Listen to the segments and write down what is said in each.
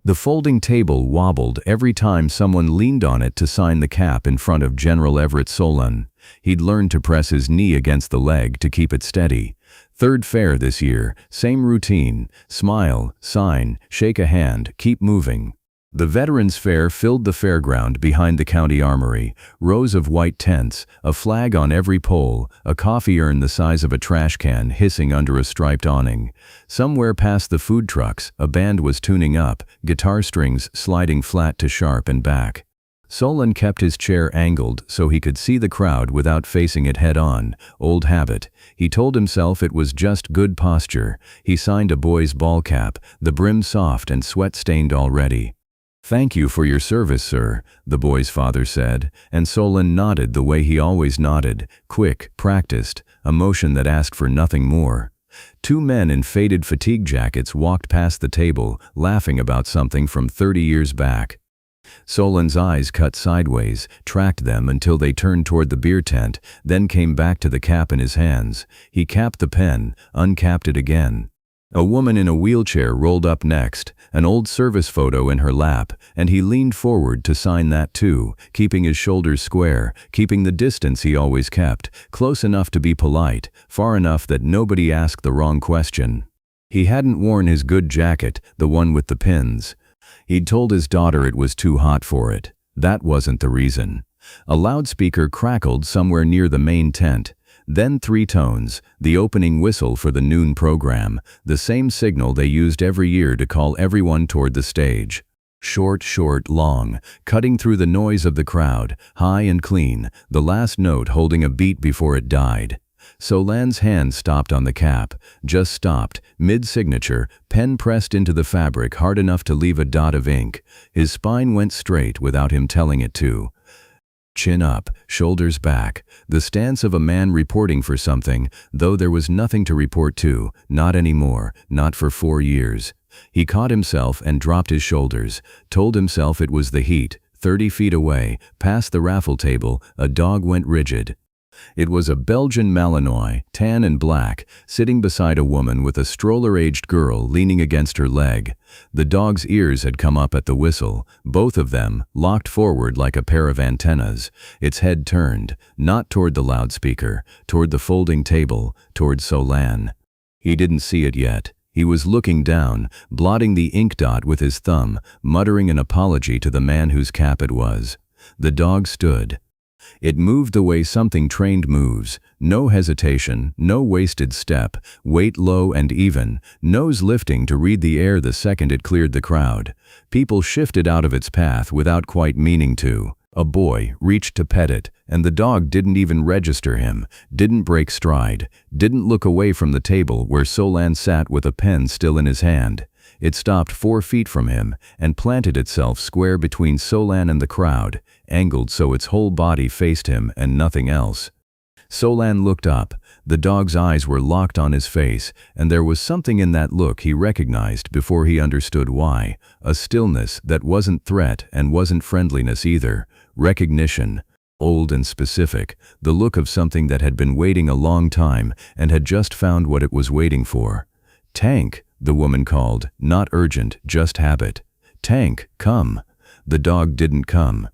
The folding table wobbled every time someone leaned on it to sign the cap in front of General Everett Solan. He'd learned to press his knee against the leg to keep it steady. Third fair this year, same routine: smile, sign, shake a hand, keep moving. The Veterans Fair filled the fairground behind the county armory, rows of white tents, a flag on every pole, a coffee urn the size of a trash can hissing under a striped awning. Somewhere past the food trucks, a band was tuning up, guitar strings sliding flat to sharp and back. Solan kept his chair angled so he could see the crowd without facing it head-on. Old habit. He told himself it was just good posture. He signed a boy's ball cap, the brim soft and sweat-stained already. "Thank you for your service, sir," the boy's father said, and Solan nodded the way he always nodded, quick, practiced, a motion that asked for nothing more. Two men in faded fatigue jackets walked past the table, laughing about something from 30 years back. Solan's eyes cut sideways, tracked them until they turned toward the beer tent, then came back to the cap in his hands. He capped the pen, uncapped it again. A woman in a wheelchair rolled up next, an old service photo in her lap, and he leaned forward to sign that too, keeping his shoulders square, keeping the distance he always kept, close enough to be polite, far enough that nobody asked the wrong question. He hadn't worn his good jacket, the one with the pins. He'd told his daughter it was too hot for it. That wasn't the reason. A loudspeaker crackled somewhere near the main tent. Then 3 tones, the opening whistle for the noon program, the same signal they used every year to call everyone toward the stage. Short, short, long, cutting through the noise of the crowd, high and clean, the last note holding a beat before it died. Solan's hand stopped on the cap, just stopped, mid-signature, pen pressed into the fabric hard enough to leave a dot of ink. His spine went straight without him telling it to. Chin up, shoulders back, the stance of a man reporting for something, though there was nothing to report to, not anymore, not for 4 years. He caught himself and dropped his shoulders, told himself it was the heat. 30 feet away, past the raffle table, a dog went rigid. It was a Belgian Malinois, tan and black, sitting beside a woman with a stroller-aged girl leaning against her leg. The dog's ears had come up at the whistle, both of them, locked forward like a pair of antennas. Its head turned, not toward the loudspeaker, toward the folding table, toward Solan. He didn't see it yet. He was looking down, blotting the ink dot with his thumb, muttering an apology to the man whose cap it was. The dog stood. It moved the way something trained moves, no hesitation, no wasted step, weight low and even, nose lifting to read the air the second it cleared the crowd. People shifted out of its path without quite meaning to. A boy reached to pet it, and the dog didn't even register him, didn't break stride, didn't look away from the table where Solan sat with a pen still in his hand. It stopped 4 feet from him and planted itself square between Solan and the crowd, angled so its whole body faced him and nothing else. Solan looked up. The dog's eyes were locked on his face, and there was something in that look he recognized before he understood why. A stillness that wasn't threat and wasn't friendliness either. Recognition. Old and specific. The look of something that had been waiting a long time and had just found what it was waiting for. "Tank," the woman called. Not urgent, just habit. "Tank, come." The dog didn't come.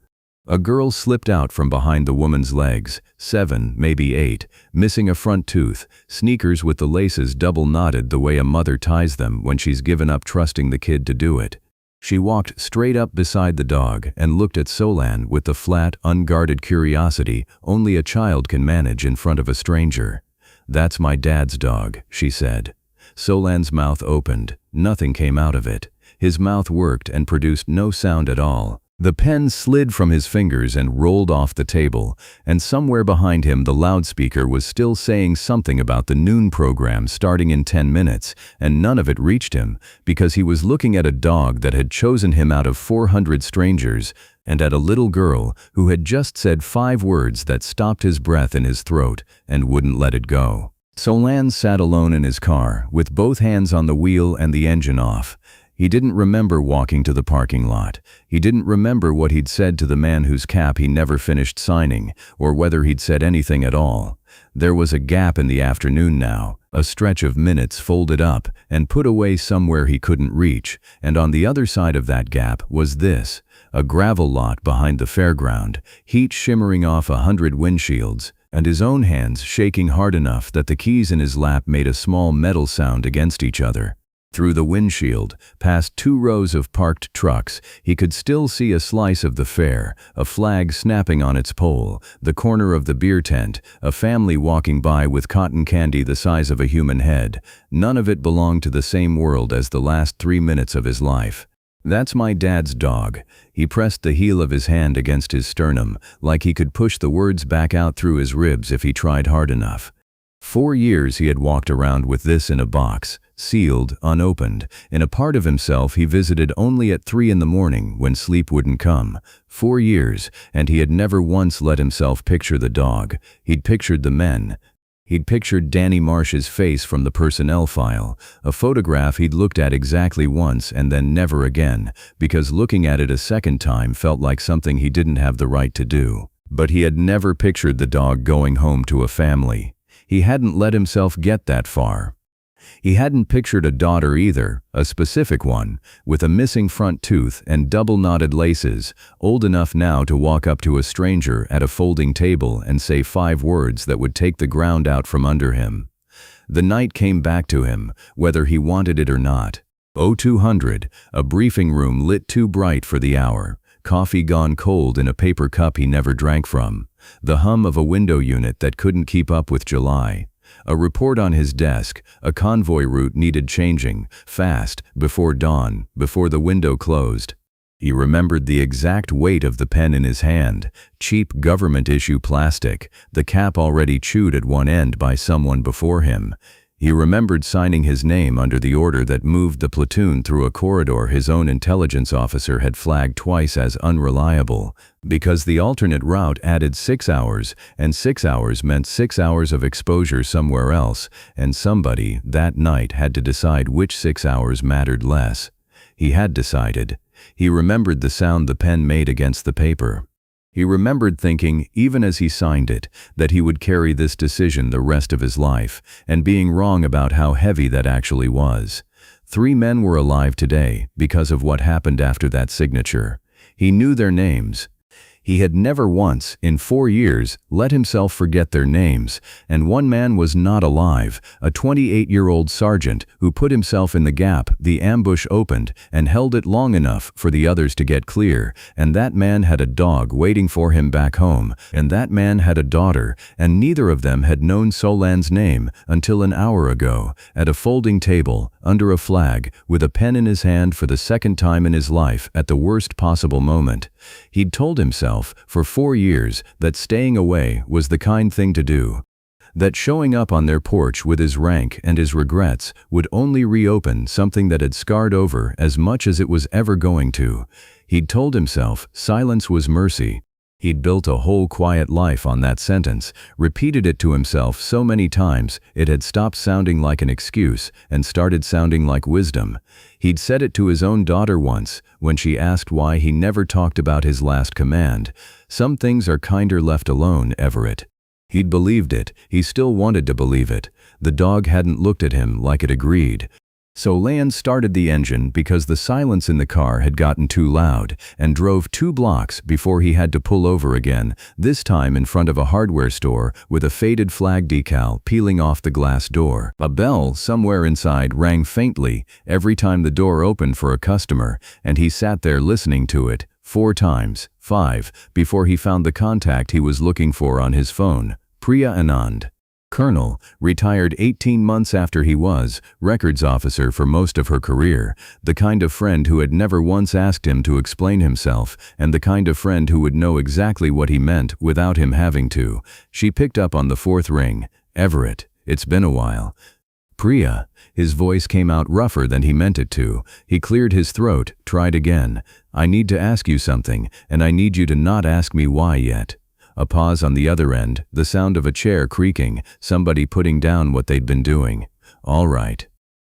A girl slipped out from behind the woman's legs, 7, maybe 8, missing a front tooth, sneakers with the laces double knotted the way a mother ties them when she's given up trusting the kid to do it. She walked straight up beside the dog and looked at Solan with the flat, unguarded curiosity only a child can manage in front of a stranger. "That's my dad's dog," she said. Solan's mouth opened. Nothing came out of it. His mouth worked and produced no sound at all. The pen slid from his fingers and rolled off the table, and somewhere behind him the loudspeaker was still saying something about the noon program starting in 10 minutes, and none of it reached him, because he was looking at a dog that had chosen him out of 400 strangers, and at a little girl who had just said 5 words that stopped his breath in his throat and wouldn't let it go. Solan sat alone in his car, with both hands on the wheel and the engine off. He didn't remember walking to the parking lot. He didn't remember what he'd said to the man whose cap he never finished signing, or whether he'd said anything at all. There was a gap in the afternoon now, a stretch of minutes folded up and put away somewhere he couldn't reach, and on the other side of that gap was this, a gravel lot behind the fairground, heat shimmering off 100 windshields, and his own hands shaking hard enough that the keys in his lap made a small metal sound against each other. Through the windshield, past 2 rows of parked trucks, he could still see a slice of the fair, a flag snapping on its pole, the corner of the beer tent, a family walking by with cotton candy the size of a human head. None of it belonged to the same world as the last 3 minutes of his life. "That's my dad's dog." He pressed the heel of his hand against his sternum, like he could push the words back out through his ribs if he tried hard enough. 4 years he had walked around with this in a box, sealed, unopened, in a part of himself he visited only at 3 in the morning when sleep wouldn't come. 4 years, and he had never once let himself picture the dog. He'd pictured the men. He'd pictured Danny Marsh's face from the personnel file, a photograph he'd looked at exactly once and then never again, because looking at it a second time felt like something he didn't have the right to do. But he had never pictured the dog going home to a family. He hadn't let himself get that far. He hadn't pictured a daughter either, a specific one, with a missing front tooth and double-knotted laces, old enough now to walk up to a stranger at a folding table and say 5 words that would take the ground out from under him. The night came back to him, whether he wanted it or not. 0200, a briefing room lit too bright for the hour, coffee gone cold in a paper cup he never drank from, the hum of a window unit that couldn't keep up with July. A report on his desk, a convoy route needed changing, fast, before dawn, before the window closed. He remembered the exact weight of the pen in his hand, cheap government-issue plastic, the cap already chewed at one end by someone before him. He remembered signing his name under the order that moved the platoon through a corridor his own intelligence officer had flagged twice as unreliable, because the alternate route added 6 hours, and 6 hours meant 6 hours of exposure somewhere else, and somebody, that night, had to decide which 6 hours mattered less. He had decided. He remembered the sound the pen made against the paper. He remembered thinking, even as he signed it, that he would carry this decision the rest of his life, and being wrong about how heavy that actually was. 3 men were alive today because of what happened after that signature. He knew their names. He had never once, in 4 years, let himself forget their names, and one man was not alive, a 28-year-old sergeant who put himself in the gap the ambush opened and held it long enough for the others to get clear, and that man had a dog waiting for him back home, and that man had a daughter, and neither of them had known Solan's name until an hour ago, at a folding table, under a flag, with a pen in his hand for the second time in his life at the worst possible moment. He'd told himself for 4 years that staying away was the kind thing to do, that showing up on their porch with his rank and his regrets would only reopen something that had scarred over as much as it was ever going to. He'd told himself silence was mercy. He'd built a whole quiet life on that sentence, repeated it to himself so many times it had stopped sounding like an excuse and started sounding like wisdom. He'd said it to his own daughter once, when she asked why he never talked about his last command. "Some things are kinder left alone, Everett." He'd believed it. He still wanted to believe it. The dog hadn't looked at him like it agreed. Solan started the engine because the silence in the car had gotten too loud, and drove 2 blocks before he had to pull over again, this time in front of a hardware store with a faded flag decal peeling off the glass door. A bell somewhere inside rang faintly every time the door opened for a customer, and he sat there listening to it, 4 times, 5, before he found the contact he was looking for on his phone, Priya Anand. Colonel, retired 18 months after he was records officer for most of her career, the kind of friend who had never once asked him to explain himself, and the kind of friend who would know exactly what he meant without him having to. She picked up on the 4th ring. "Everett, it's been a while." "Priya." His voice came out rougher than he meant it to. He cleared his throat, tried again. "I need to ask you something, and I need you to not ask me why yet." A pause on the other end, the sound of a chair creaking, somebody putting down what they'd been doing. "All right."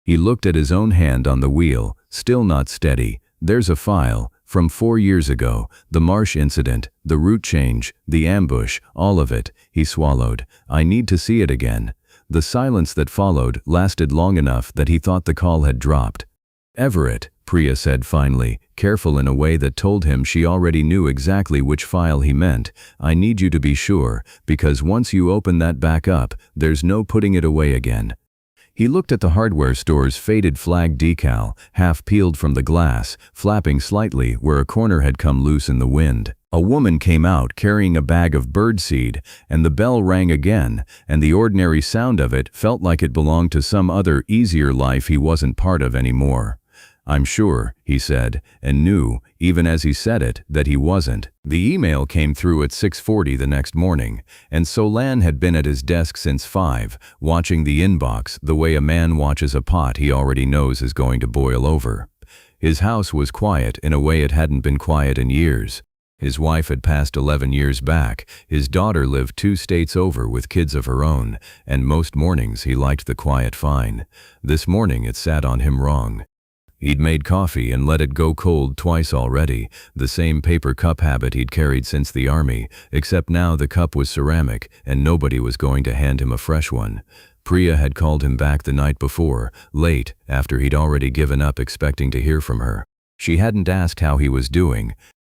He looked at his own hand on the wheel, still not steady. There's a file, from 4 years ago, the Marsh incident, the route change, the ambush, all of it. He swallowed. I need to see it again. The silence that followed lasted long enough that he thought the call had dropped. Everett, Priya said finally, careful in a way that told him she already knew exactly which file he meant. I need you to be sure, because once you open that back up, there's no putting it away again. He looked at the hardware store's faded flag decal, half peeled from the glass, flapping slightly where a corner had come loose in the wind. A woman came out carrying a bag of birdseed, and the bell rang again, and the ordinary sound of it felt like it belonged to some other, easier life he wasn't part of anymore. I'm sure, he said, and knew, even as he said it, that he wasn't. The email came through at 6:40 the next morning, and Solan had been at his desk since 5, watching the inbox the way a man watches a pot he already knows is going to boil over. His house was quiet in a way it hadn't been quiet in years. His wife had passed 11 years back, his daughter lived 2 states over with kids of her own, and most mornings he liked the quiet fine. This morning it sat on him wrong. He'd made coffee and let it go cold twice already, the same paper cup habit he'd carried since the army, except now the cup was ceramic and nobody was going to hand him a fresh one. Priya had called him back the night before, late, after he'd already given up expecting to hear from her. She hadn't asked how he was doing.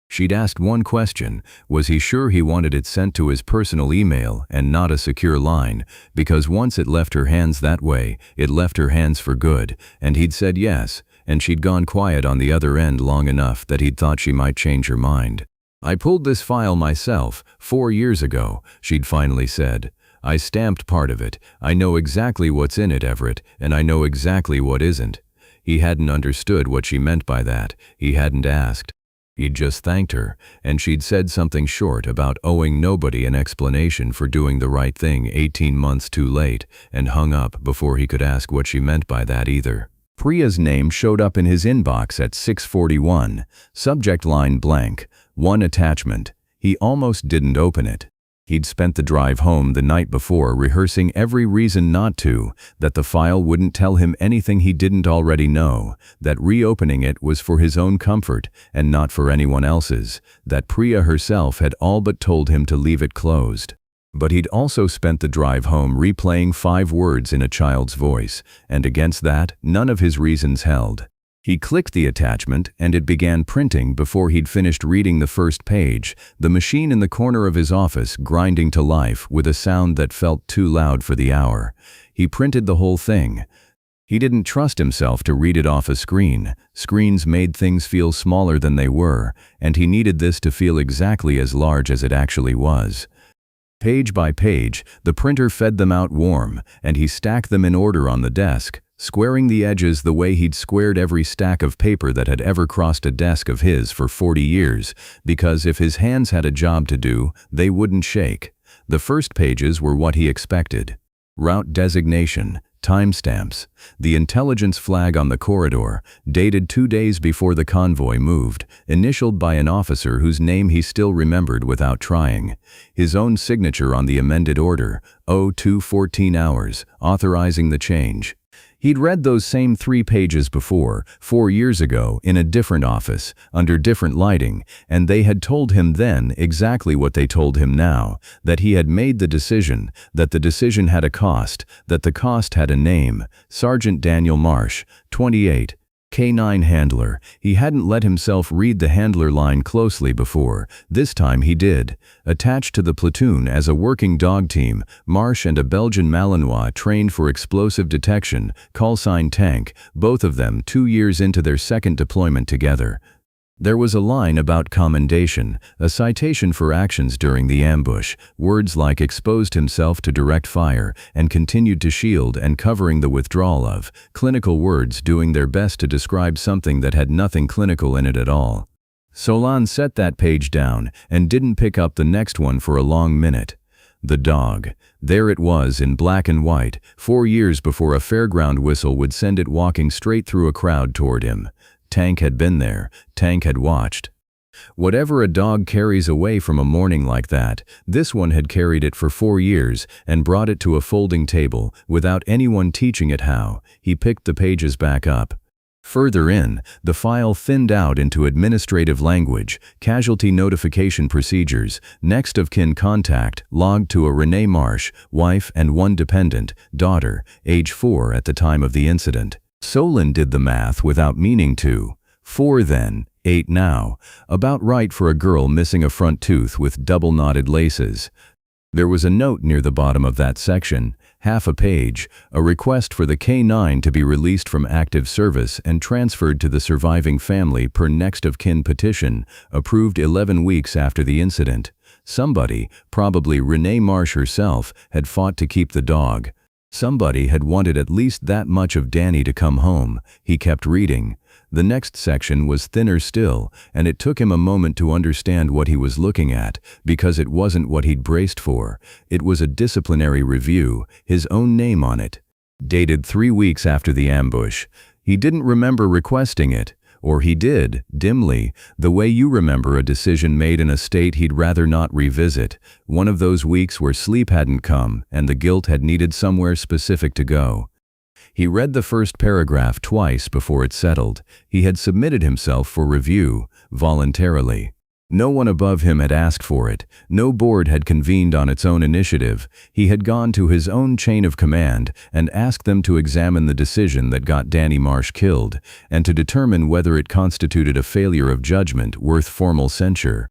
She'd asked one question, was he sure he wanted it sent to his personal email and not a secure line, because once it left her hands that way, it left her hands for good, and he'd said yes, and she'd gone quiet on the other end long enough that he'd thought she might change her mind. I pulled this file myself, 4 years ago, she'd finally said. I stamped part of it. I know exactly what's in it, Everett, and I know exactly what isn't. He hadn't understood what she meant by that. He hadn't asked. He'd just thanked her, and she'd said something short about owing nobody an explanation for doing the right thing 18 months too late, and hung up before he could ask what she meant by that either. Priya's name showed up in his inbox at 6:41, subject line blank, 1 attachment. He almost didn't open it. He'd spent the drive home the night before rehearsing every reason not to, that the file wouldn't tell him anything he didn't already know, that reopening it was for his own comfort and not for anyone else's, that Priya herself had all but told him to leave it closed. But he'd also spent the drive home replaying 5 words in a child's voice, and against that, none of his reasons held. He clicked the attachment, and it began printing before he'd finished reading the first page, the machine in the corner of his office grinding to life with a sound that felt too loud for the hour. He printed the whole thing. He didn't trust himself to read it off a screen. Screens made things feel smaller than they were, and he needed this to feel exactly as large as it actually was. Page by page, the printer fed them out warm, and he stacked them in order on the desk, squaring the edges the way he'd squared every stack of paper that had ever crossed a desk of his for 40 years, because if his hands had a job to do, they wouldn't shake. The first pages were what he expected. Route designation, timestamps, the intelligence flag on the corridor, dated 2 days before the convoy moved, initialed by an officer whose name he still remembered without trying. His own signature on the amended order, 02:14 hours, authorizing the change. He'd read those same 3 pages before, 4 years ago, in a different office, under different lighting, and they had told him then exactly what they told him now, that he had made the decision, that the decision had a cost, that the cost had a name, Sergeant Daniel Marsh, 28, K9 handler. He hadn't let himself read the handler line closely before. This time he did. Attached to the platoon as a working dog team, Marsh and a Belgian Malinois trained for explosive detection, callsign Tank, both of them 2 years into their second deployment together. There was a line about commendation, a citation for actions during the ambush, words like exposed himself to direct fire and continued to shield and covering the withdrawal of, clinical words doing their best to describe something that had nothing clinical in it at all. Solan set that page down and didn't pick up the next one for a long minute. The dog. There it was in black and white, 4 years before a fairground whistle would send it walking straight through a crowd toward him. Tank had been there. Tank had watched. Whatever a dog carries away from a morning like that, this one had carried it for 4 years and brought it to a folding table without anyone teaching it how. He picked the pages back up. Further in, the file thinned out into administrative language, casualty notification procedures, next of kin contact, logged to a Renee Marsh, wife and one dependent, daughter, age 4 at the time of the incident. Solan did the math without meaning to. 4 then, 8 now, about right for a girl missing a front tooth with double-knotted laces. There was a note near the bottom of that section, half a page, a request for the K9 to be released from active service and transferred to the surviving family per next of kin petition, approved 11 weeks after the incident. Somebody, probably Renee Marsh herself, had fought to keep the dog. Somebody had wanted at least that much of Danny to come home. He kept reading. The next section was thinner still, and it took him a moment to understand what he was looking at, because it wasn't what he'd braced for. It was a disciplinary review, his own name on it. Dated 3 weeks after the ambush. He didn't remember requesting it. Or he did, dimly, the way you remember a decision made in a state he'd rather not revisit, one of those weeks where sleep hadn't come and the guilt had needed somewhere specific to go. He read the first paragraph twice before it settled. He had submitted himself for review, voluntarily. No one above him had asked for it. No board had convened on its own initiative. He had gone to his own chain of command and asked them to examine the decision that got Danny Marsh killed, and to determine whether it constituted a failure of judgment worth formal censure.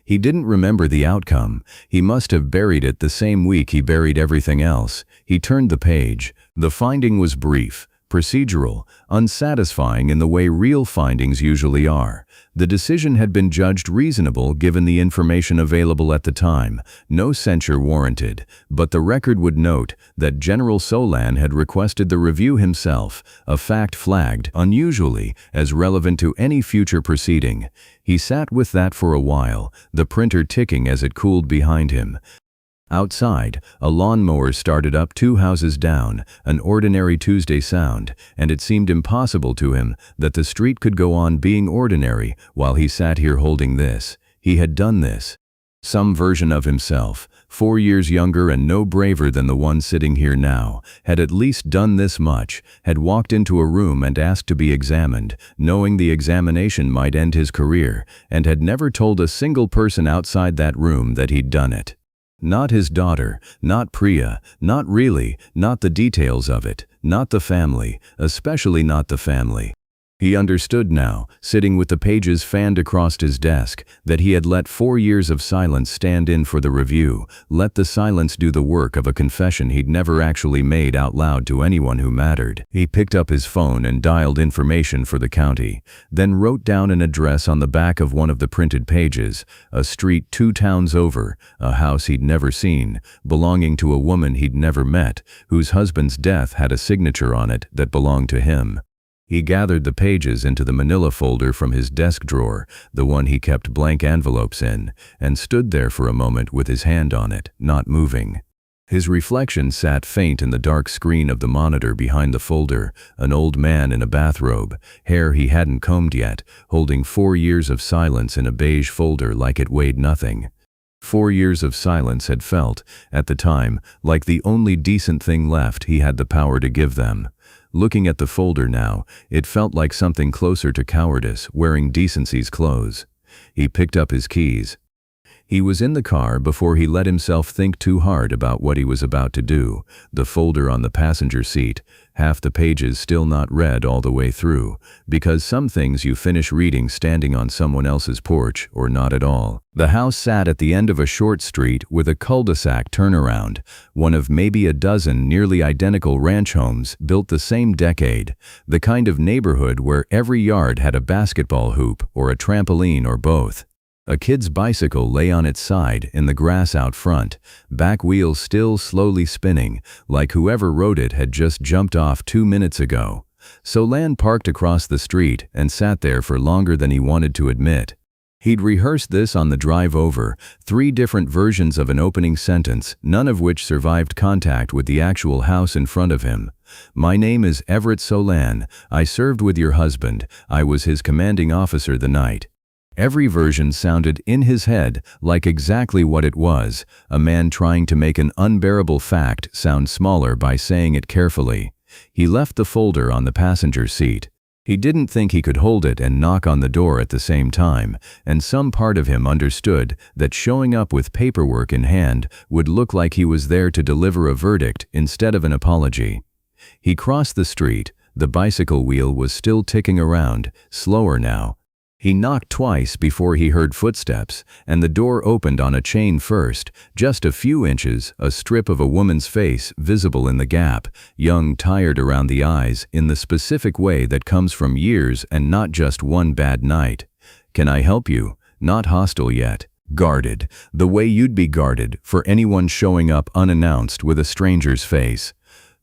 He didn't remember the outcome. He must have buried it the same week he buried everything else. He turned the page. The finding was brief, procedural, unsatisfying in the way real findings usually are. The decision had been judged reasonable given the information available at the time, no censure warranted, but the record would note that General Solan had requested the review himself, a fact flagged, unusually, as relevant to any future proceeding. He sat with that for a while, the printer ticking as it cooled behind him. Outside, a lawnmower started up 2 houses down, an ordinary Tuesday sound, and it seemed impossible to him that the street could go on being ordinary while he sat here holding this. He had done this. Some version of himself, 4 years younger and no braver than the one sitting here now, had at least done this much, had walked into a room and asked to be examined, knowing the examination might end his career, and had never told a single person outside that room that he'd done it. Not his daughter, not Priya, not really, not the details of it, not the family, especially not the family. He understood now, sitting with the pages fanned across his desk, that he had let 4 years of silence stand in for the review, let the silence do the work of a confession he'd never actually made out loud to anyone who mattered. He picked up his phone and dialed information for the county, then wrote down an address on the back of one of the printed pages, a street 2 towns over, a house he'd never seen, belonging to a woman he'd never met, whose husband's death had a signature on it that belonged to him. He gathered the pages into the manila folder from his desk drawer, the one he kept blank envelopes in, and stood there for a moment with his hand on it, not moving. His reflection sat faint in the dark screen of the monitor behind the folder, an old man in a bathrobe, hair he hadn't combed yet, holding 4 years of silence in a beige folder like it weighed nothing. 4 years of silence had felt, at the time, like the only decent thing left he had the power to give them. Looking at the folder now, it felt like something closer to cowardice, wearing decency's clothes. He picked up his keys. He was in the car before he let himself think too hard about what he was about to do, the folder on the passenger seat, half the pages still not read all the way through, because some things you finish reading standing on someone else's porch or not at all. The house sat at the end of a short street with a cul-de-sac turnaround, one of maybe a dozen nearly identical ranch homes built the same decade, the kind of neighborhood where every yard had a basketball hoop or a trampoline or both. A kid's bicycle lay on its side in the grass out front, back wheels still slowly spinning, like whoever rode it had just jumped off 2 minutes ago. Solan parked across the street and sat there for longer than he wanted to admit. He'd rehearsed this on the drive over, 3 different versions of an opening sentence, none of which survived contact with the actual house in front of him. "My name is Everett Solan. I served with your husband. I was his commanding officer the night." Every version sounded in his head like exactly what it was, a man trying to make an unbearable fact sound smaller by saying it carefully. He left the folder on the passenger seat. He didn't think he could hold it and knock on the door at the same time, and some part of him understood that showing up with paperwork in hand would look like he was there to deliver a verdict instead of an apology. He crossed the street. The bicycle wheel was still ticking around, slower now. He knocked twice before he heard footsteps, and the door opened on a chain first, just a few inches, a strip of a woman's face visible in the gap, young, tired around the eyes in the specific way that comes from years and not just one bad night. "Can I help you?" Not hostile yet. Guarded, the way you'd be guarded for anyone showing up unannounced with a stranger's face.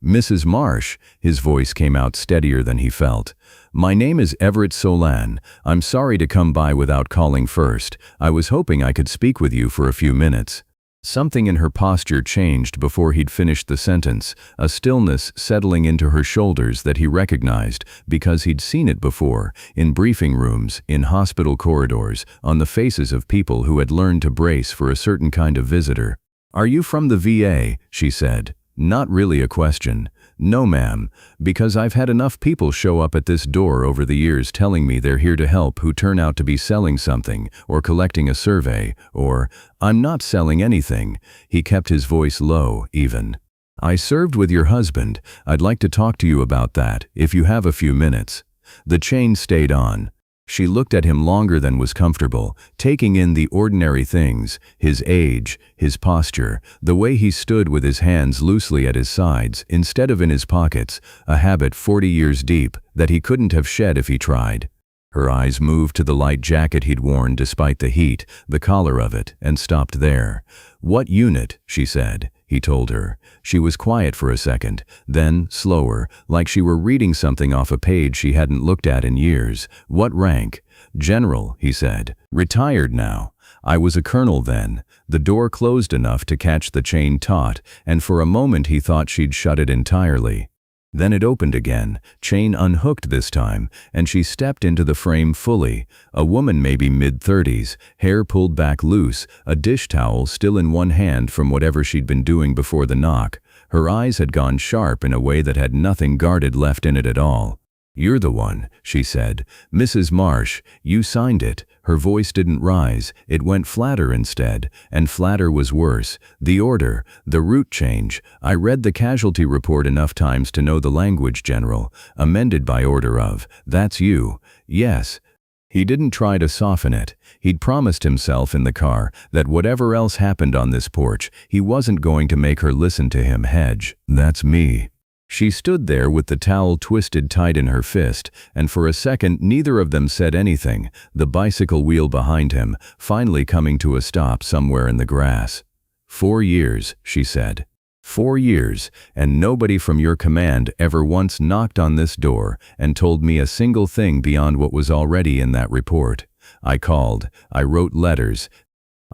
"Mrs. Marsh," his voice came out steadier than he felt. "My name is Everett Solan. I'm sorry to come by without calling first. I was hoping I could speak with you for a few minutes." Something in her posture changed before he'd finished the sentence, a stillness settling into her shoulders that he recognized because he'd seen it before, in briefing rooms, in hospital corridors, on the faces of people who had learned to brace for a certain kind of visitor. "Are you from the VA?" she said. Not really a question. "No, ma'am, because I've had enough people show up at this door over the years telling me they're here to help who turn out to be selling something, or collecting a survey, or, I'm not selling anything." He kept his voice low, even. "I served with your husband. I'd like to talk to you about that, if you have a few minutes." The chain stayed on. She looked at him longer than was comfortable, taking in the ordinary things, his age, his posture, the way he stood with his hands loosely at his sides instead of in his pockets, a habit 40 years deep that he couldn't have shed if he tried. Her eyes moved to the light jacket he'd worn despite the heat, the collar of it, and stopped there. "What unit?" she said. He told her. She was quiet for a second, then, slower, like she were reading something off a page she hadn't looked at in years. "What rank?" "General," he said. "Retired now. I was a colonel then." The door closed enough to catch the chain taut, and for a moment he thought she'd shut it entirely. Then it opened again, chain unhooked this time, and she stepped into the frame fully, a woman maybe mid-30s, hair pulled back loose, a dish towel still in one hand from whatever she'd been doing before the knock. Her eyes had gone sharp in a way that had nothing guarded left in it at all. "You're the one," she said. "Mrs. Marsh, you signed it." Her voice didn't rise, it went flatter instead, and flatter was worse. "The order, the route change. I read the casualty report enough times to know the language, General. Amended by order of. That's you." "Yes." He didn't try to soften it. He'd promised himself in the car that whatever else happened on this porch, he wasn't going to make her listen to him hedge. "That's me." She stood there with the towel twisted tight in her fist, and for a second neither of them said anything, the bicycle wheel behind him, finally coming to a stop somewhere in the grass. "4 years," she said. 4 years, and nobody from your command ever once knocked on this door and told me a single thing beyond what was already in that report. I called, I wrote letters.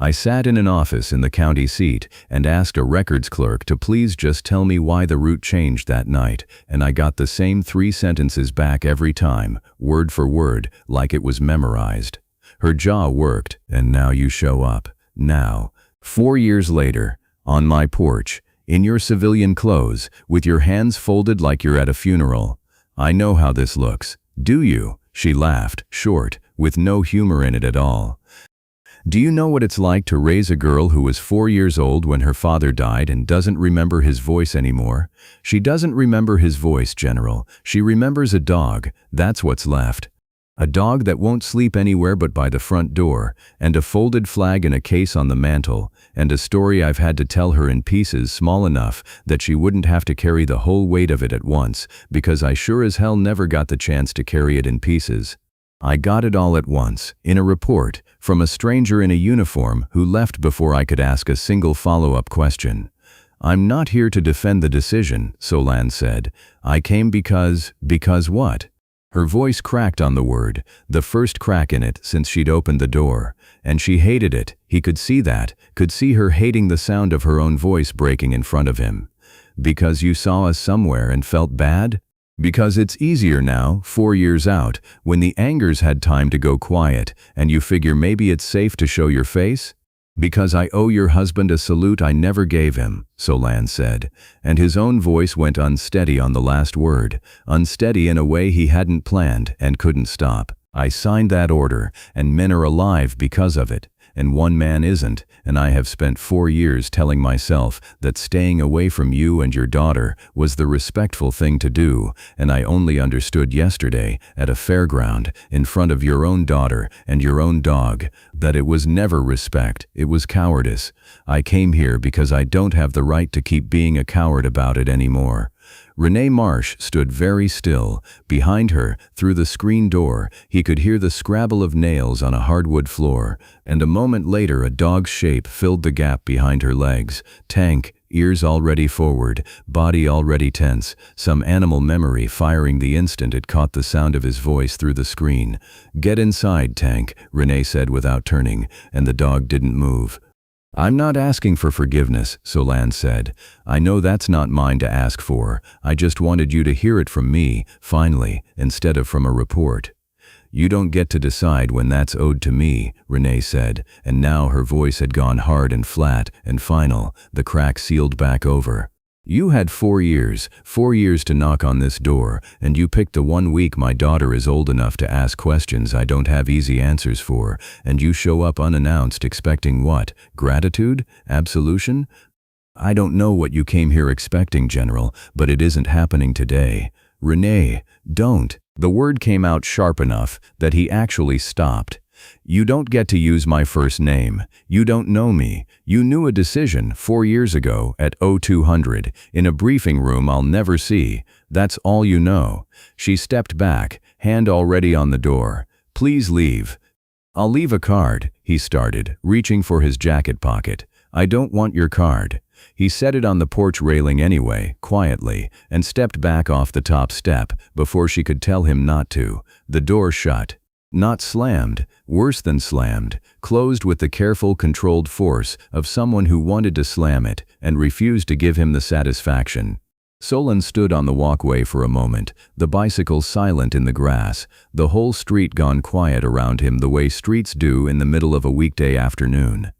I sat in an office in the county seat and asked a records clerk to please just tell me why the route changed that night, and I got the same 3 sentences back every time, word for word, like it was memorized. Her jaw worked, and now you show up. Now, 4 years later, on my porch, in your civilian clothes, with your hands folded like you're at a funeral. I know how this looks. Do you? She laughed, short, with no humor in it at all. Do you know what it's like to raise a girl who was 4 years old when her father died and doesn't remember his voice anymore? She doesn't remember his voice, General. She remembers a dog. That's what's left. A dog that won't sleep anywhere but by the front door, and a folded flag in a case on the mantel, and a story I've had to tell her in pieces small enough that she wouldn't have to carry the whole weight of it at once, because I sure as hell never got the chance to carry it in pieces. I got it all at once, in a report, from a stranger in a uniform who left before I could ask a single follow-up question. I'm not here to defend the decision, Solan said. I came because what? Her voice cracked on the word, the first crack in it since she'd opened the door. And she hated it. He could see that, could see her hating the sound of her own voice breaking in front of him. Because you saw us somewhere and felt bad? Because it's easier now, 4 years out, when the anger's had time to go quiet, and you figure maybe it's safe to show your face? Because I owe your husband a salute I never gave him, Solan said, and his own voice went unsteady on the last word, unsteady in a way he hadn't planned and couldn't stop. I signed that order, and men are alive because of it, and one man isn't, and I have spent 4 years telling myself that staying away from you and your daughter was the respectful thing to do, and I only understood yesterday, at a fairground, in front of your own daughter and your own dog, that it was never respect, it was cowardice. I came here because I don't have the right to keep being a coward about it anymore. Renee Marsh stood very still. Behind her, through the screen door, he could hear the scrabble of nails on a hardwood floor, and a moment later a dog's shape filled the gap behind her legs. Tank, ears already forward, body already tense, some animal memory firing the instant it caught the sound of his voice through the screen. "Get inside, Tank," Renee said without turning, and the dog didn't move. "I'm not asking for forgiveness," Solan said. "I know that's not mine to ask for. I just wanted you to hear it from me, finally, instead of from a report." "You don't get to decide when that's owed to me," Renee said, and now her voice had gone hard and flat and final, the crack sealed back over. "You had 4 years to knock on this door, and you picked the 1 week my daughter is old enough to ask questions I don't have easy answers for, and you show up unannounced expecting what? Gratitude? Absolution? I don't know what you came here expecting, General, but it isn't happening today. Renee, don't." The word came out sharp enough that he actually stopped. "You don't get to use my first name. You don't know me. You knew a decision 4 years ago at 0200 in a briefing room I'll never see. That's all you know." She stepped back, hand already on the door. "Please leave." "I'll leave a card," he started, reaching for his jacket pocket. "I don't want your card." He set it on the porch railing anyway, quietly, and stepped back off the top step before she could tell him not to. The door shut. Not slammed, worse than slammed, closed with the careful, controlled force of someone who wanted to slam it and refused to give him the satisfaction. Solan stood on the walkway for a moment, the bicycle silent in the grass, the whole street gone quiet around him the way streets do in the middle of a weekday afternoon.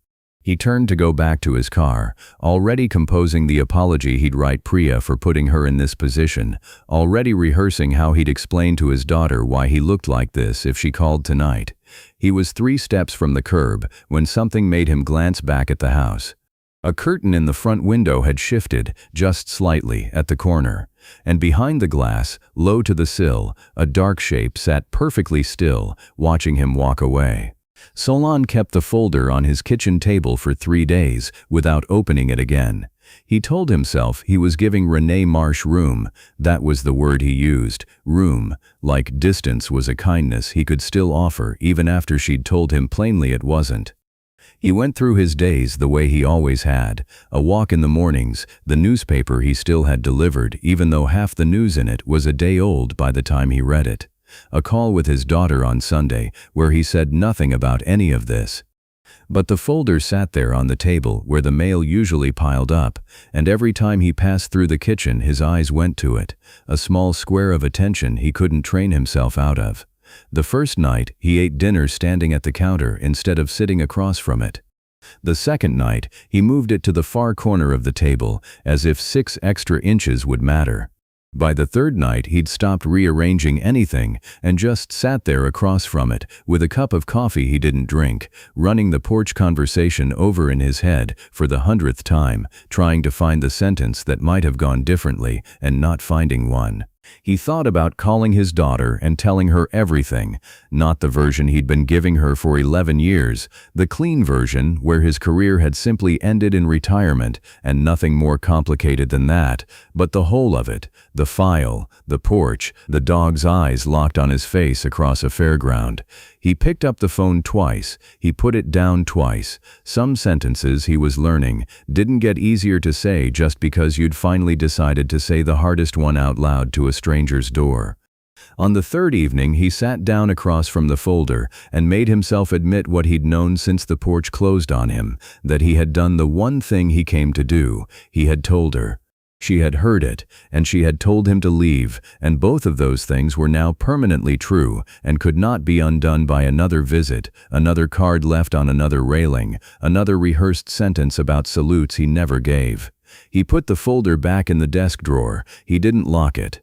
He turned to go back to his car, already composing the apology he'd write Priya for putting her in this position, already rehearsing how he'd explain to his daughter why he looked like this if she called tonight. He was 3 steps from the curb when something made him glance back at the house. A curtain in the front window had shifted, just slightly, at the corner, and behind the glass, low to the sill, a dark shape sat perfectly still, watching him walk away. Solan kept the folder on his kitchen table for 3 days without opening it again. He told himself he was giving Renee Marsh room. That was the word he used, room, like distance was a kindness he could still offer even after she'd told him plainly it wasn't. He went through his days the way he always had, a walk in the mornings, the newspaper he still had delivered even though half the news in it was a day old by the time he read it. A call with his daughter on Sunday, where he said nothing about any of this. But the folder sat there on the table where the mail usually piled up, and every time he passed through the kitchen his eyes went to it, a small square of attention he couldn't train himself out of. The first night, he ate dinner standing at the counter instead of sitting across from it. The second night, he moved it to the far corner of the table, as if 6 extra inches would matter. By the third night, he'd stopped rearranging anything and just sat there across from it with a cup of coffee he didn't drink, running the porch conversation over in his head for the 100th time, trying to find the sentence that might have gone differently and not finding one. He thought about calling his daughter and telling her everything, not the version he'd been giving her for 11 years, the clean version where his career had simply ended in retirement and nothing more complicated than that, but the whole of it, the file, the porch, the dog's eyes locked on his face across a fairground. He picked up the phone twice, he put it down twice. Some sentences he was learning didn't get easier to say just because you'd finally decided to say the hardest one out loud to a stranger's door. On the third evening he sat down across from the folder and made himself admit what he'd known since the porch closed on him, that he had done the one thing he came to do. He had told her. She had heard it, and she had told him to leave, and both of those things were now permanently true and could not be undone by another visit, another card left on another railing, another rehearsed sentence about salutes he never gave. He put the folder back in the desk drawer. He didn't lock it.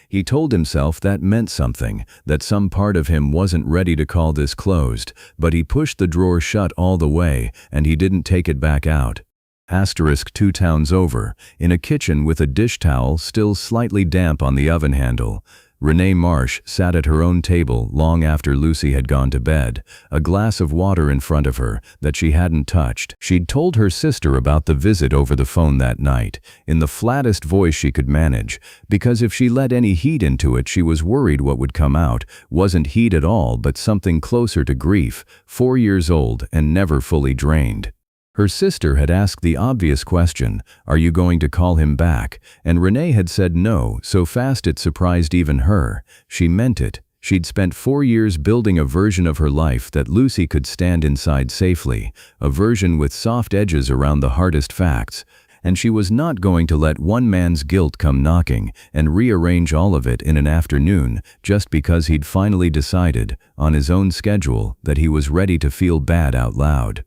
He told himself that meant something, that some part of him wasn't ready to call this closed, but he pushed the drawer shut all the way, and he didn't take it back out. Asterisk 2 towns over, in a kitchen with a dish towel still slightly damp on the oven handle, Renee Marsh sat at her own table long after Lucy had gone to bed, a glass of water in front of her that she hadn't touched. She'd told her sister about the visit over the phone that night, in the flattest voice she could manage, because if she let any heat into it she was worried what would come out wasn't heat at all but something closer to grief, 4 years old and never fully drained. Her sister had asked the obvious question, "Are you going to call him back?" And Renee had said no, so fast it surprised even her. She meant it. She'd spent 4 years building a version of her life that Lucy could stand inside safely, a version with soft edges around the hardest facts. And she was not going to let one man's guilt come knocking and rearrange all of it in an afternoon just because he'd finally decided, on his own schedule, that he was ready to feel bad out loud.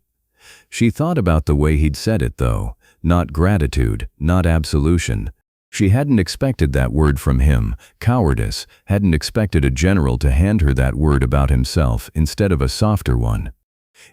She thought about the way he'd said it, though. Not gratitude, not absolution. She hadn't expected that word from him, cowardice, hadn't expected a general to hand her that word about himself instead of a softer one.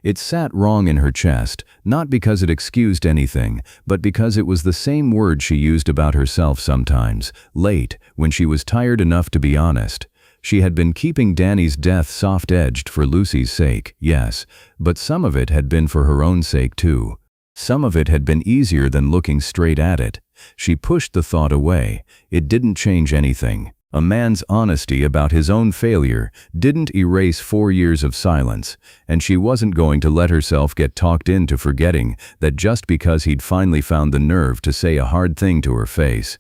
It sat wrong in her chest, not because it excused anything, but because it was the same word she used about herself sometimes, late, when she was tired enough to be honest. She had been keeping Danny's death soft-edged for Lucy's sake, yes, but some of it had been for her own sake too. Some of it had been easier than looking straight at it. She pushed the thought away. It didn't change anything. A man's honesty about his own failure didn't erase 4 years of silence, and she wasn't going to let herself get talked into forgetting that just because he'd finally found the nerve to say a hard thing to her face.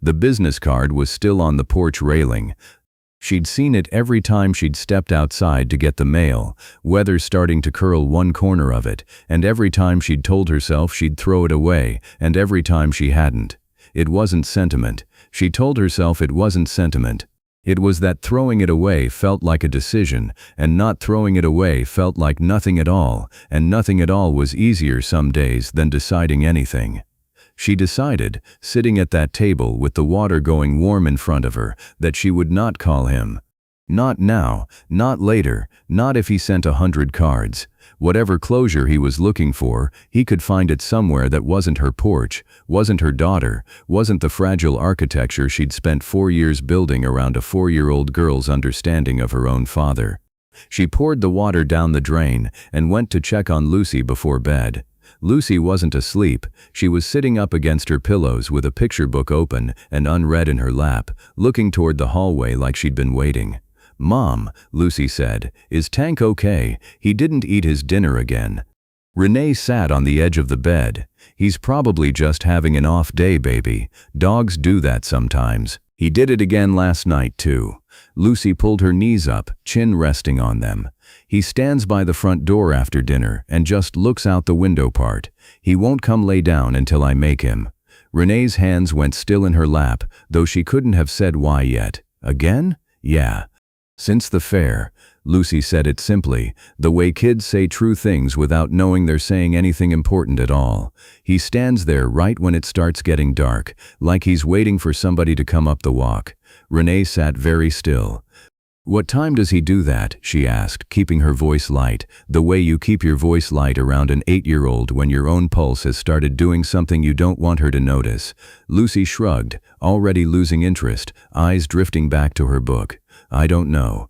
The business card was still on the porch railing. She'd seen it every time she'd stepped outside to get the mail, weather starting to curl one corner of it, and every time she'd told herself she'd throw it away, and every time she hadn't. It wasn't sentiment. She told herself it wasn't sentiment. It was that throwing it away felt like a decision, and not throwing it away felt like nothing at all, and nothing at all was easier some days than deciding anything. She decided, sitting at that table with the water going warm in front of her, that she would not call him. Not now, not later, not if he sent 100 cards. Whatever closure he was looking for, he could find it somewhere that wasn't her porch, wasn't her daughter, wasn't the fragile architecture she'd spent 4 years building around a 4-year-old girl's understanding of her own father. She poured the water down the drain and went to check on Lucy before bed. Lucy wasn't asleep. She was sitting up against her pillows with a picture book open and unread in her lap, looking toward the hallway like she'd been waiting. "Mom," Lucy said, "is Tank okay? He didn't eat his dinner again." Renee sat on the edge of the bed. "He's probably just having an off day, baby. Dogs do that sometimes. He did it again last night, too." Lucy pulled her knees up, chin resting on them. "He stands by the front door after dinner and just looks out the window part. He won't come lay down until I make him." Renee's hands went still in her lap, though she couldn't have said why yet. "Again?" "Yeah. Since the fair." Lucy said it simply, the way kids say true things without knowing they're saying anything important at all. "He stands there right when it starts getting dark, like he's waiting for somebody to come up the walk." Renee sat very still. "What time does he do that?" she asked, keeping her voice light, the way you keep your voice light around an 8-year-old when your own pulse has started doing something you don't want her to notice. Lucy shrugged, already losing interest, eyes drifting back to her book. "I don't know.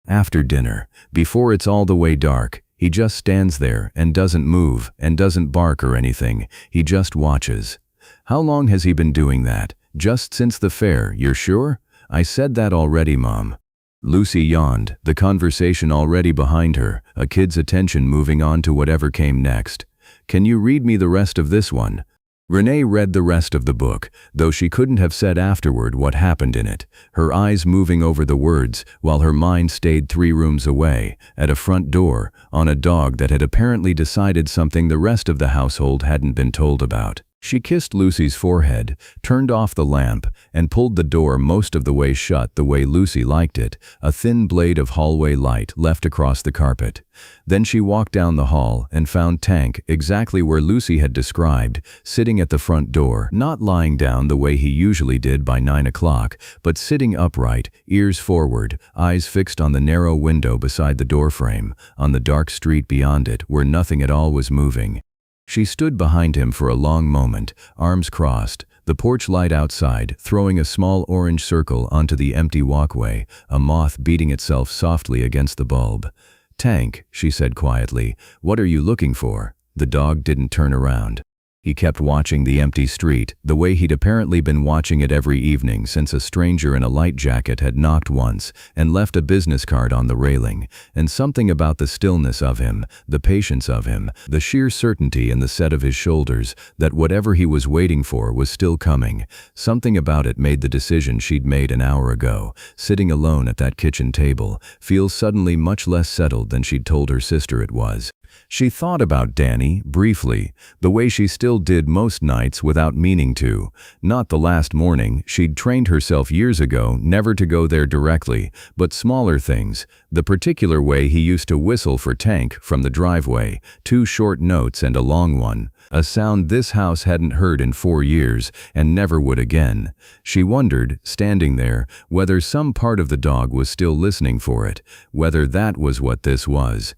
After dinner, before it's all the way dark, he just stands there and doesn't move and doesn't bark or anything. He just watches." "How long has he been doing that?" "Just since the fair, you're sure?" "I said that already, Mom." Lucy yawned, the conversation already behind her, a kid's attention moving on to whatever came next. "Can you read me the rest of this one?" Renee read the rest of the book, though she couldn't have said afterward what happened in it, her eyes moving over the words while her mind stayed 3 rooms away, at a front door, on a dog that had apparently decided something the rest of the household hadn't been told about. She kissed Lucy's forehead, turned off the lamp, and pulled the door most of the way shut the way Lucy liked it, a thin blade of hallway light left across the carpet. Then she walked down the hall and found Tank exactly where Lucy had described, sitting at the front door, not lying down the way he usually did by 9 o'clock, but sitting upright, ears forward, eyes fixed on the narrow window beside the doorframe, on the dark street beyond it where nothing at all was moving. She stood behind him for a long moment, arms crossed, the porch light outside throwing a small orange circle onto the empty walkway, a moth beating itself softly against the bulb. "Tank," she said quietly, "what are you looking for?" The dog didn't turn around. He kept watching the empty street, the way he'd apparently been watching it every evening since a stranger in a light jacket had knocked once and left a business card on the railing, and something about the stillness of him, the patience of him, the sheer certainty in the set of his shoulders that whatever he was waiting for was still coming, something about it made the decision she'd made an hour ago, sitting alone at that kitchen table, feel suddenly much less settled than she'd told her sister it was. She thought about Danny, briefly, the way she still did most nights without meaning to. Not the last morning, she'd trained herself years ago never to go there directly, but smaller things, the particular way he used to whistle for Tank from the driveway, 2 short notes and a long one, a sound this house hadn't heard in 4 years and never would again. She wondered, standing there, whether some part of the dog was still listening for it, whether that was what this was.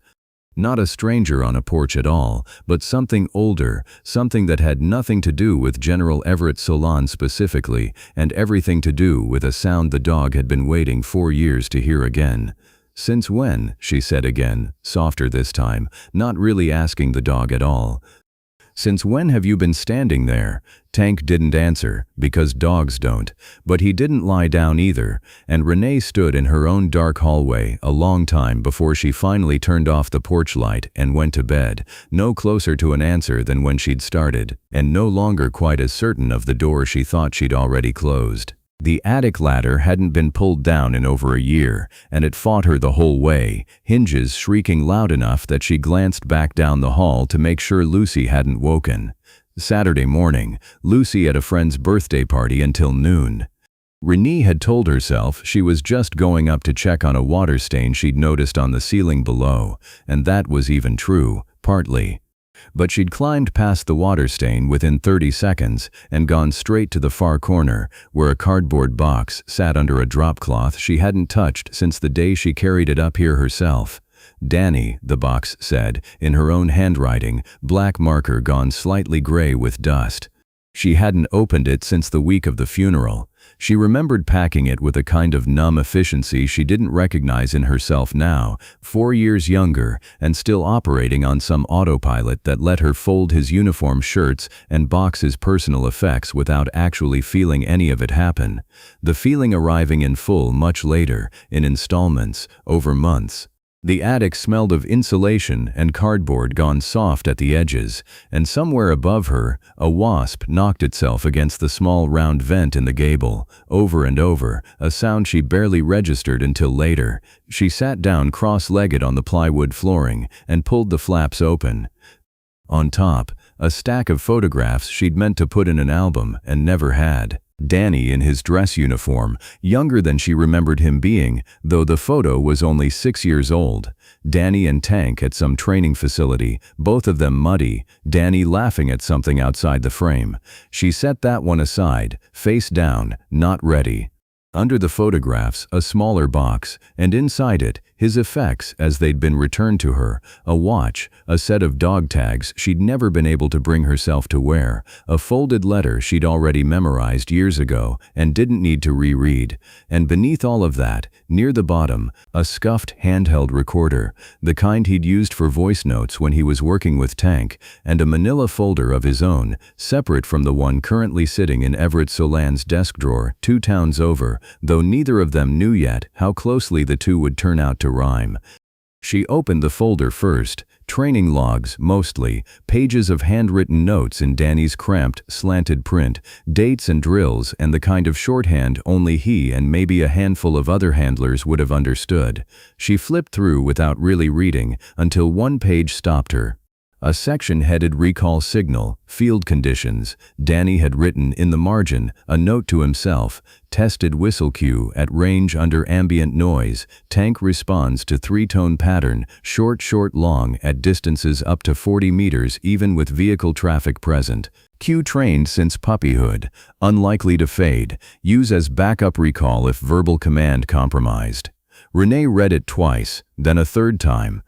Not a stranger on a porch at all, but something older, something that had nothing to do with General Everett Solan specifically, and everything to do with a sound the dog had been waiting 4 years to hear again. "Since when?" she said again, softer this time, not really asking the dog at all. "Since when have you been standing there?" Tank didn't answer, because dogs don't, but he didn't lie down either, and Renee stood in her own dark hallway a long time before she finally turned off the porch light and went to bed, no closer to an answer than when she'd started, and no longer quite as certain of the door she thought she'd already closed. The attic ladder hadn't been pulled down in over a year, and it fought her the whole way, hinges shrieking loud enough that she glanced back down the hall to make sure Lucy hadn't woken. Saturday morning, Lucy at a friend's birthday party until noon. Renee had told herself she was just going up to check on a water stain she'd noticed on the ceiling below, and that was even true, partly. But she'd climbed past the water stain within 30 seconds and gone straight to the far corner, where a cardboard box sat under a drop cloth she hadn't touched since the day she carried it up here herself. "Danny," the box said, in her own handwriting, black marker gone slightly gray with dust. She hadn't opened it since the week of the funeral. She remembered packing it with a kind of numb efficiency she didn't recognize in herself now, 4 years younger, and still operating on some autopilot that let her fold his uniform shirts and box his personal effects without actually feeling any of it happen. The feeling arriving in full much later, in installments, over months. The attic smelled of insulation and cardboard gone soft at the edges, and somewhere above her, a wasp knocked itself against the small round vent in the gable, over and over, a sound she barely registered until later. She sat down cross-legged on the plywood flooring and pulled the flaps open. On top, a stack of photographs she'd meant to put in an album and never had. Danny in his dress uniform, younger than she remembered him being, though the photo was only 6 years old. Danny and Tank at some training facility, both of them muddy, Danny laughing at something outside the frame. She set that one aside, face down, not ready. Under the photographs, a smaller box, and inside it, his effects as they'd been returned to her, a watch, a set of dog tags she'd never been able to bring herself to wear, a folded letter she'd already memorized years ago and didn't need to reread, and beneath all of that, near the bottom, a scuffed handheld recorder, the kind he'd used for voice notes when he was working with Tank, and a manila folder of his own, separate from the one currently sitting in Everett Solan's desk drawer 2 towns over, though neither of them knew yet how closely the two would turn out to rhyme. She opened the folder first, training logs mostly, pages of handwritten notes in Danny's cramped, slanted print, dates and drills and the kind of shorthand only he and maybe a handful of other handlers would have understood. She flipped through without really reading until one page stopped her. A section headed Recall Signal, Field Conditions. Danny had written in the margin a note to himself. Tested whistle cue at range under ambient noise. Tank responds to 3-tone pattern, short, long at distances up to 40 meters even with vehicle traffic present. Cue trained since puppyhood. Unlikely to fade. Use as backup recall if verbal command compromised. Renee read it twice, then a third time.